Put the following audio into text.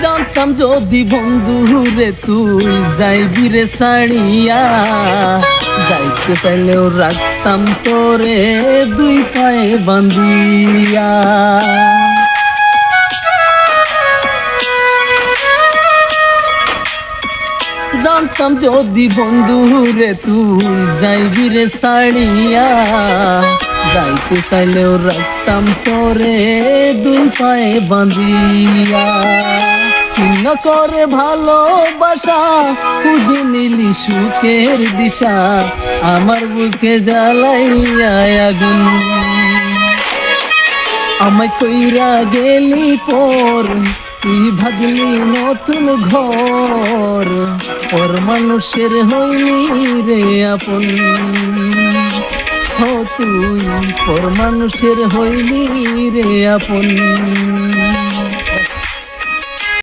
জানতাম যদি বন্ধু রে তুই যাইবি রে ছাড়িয়া, যাইতে চাইলেও রাখতাম তোরে দুই পায়ে বান্ধিয়া। জানতাম যদি বন্ধু রে তুই যাইবি রে ছাড়িয়া, যাইতে চাইলেও রাখতাম তোরে দুই পায়ে বাঁধিয়া। কিন্ন করে ভালোবাসা খুঁজে নিলি সুখের দিশা, আমার বুকে জ্বালাইয়া আগুন। আমায় কইরা গেলি পর তুই ভাজলি নতুন ঘর, ওর মানুষের হইলি রে আপন। তুই পর মানুষের হইলি রে আপন।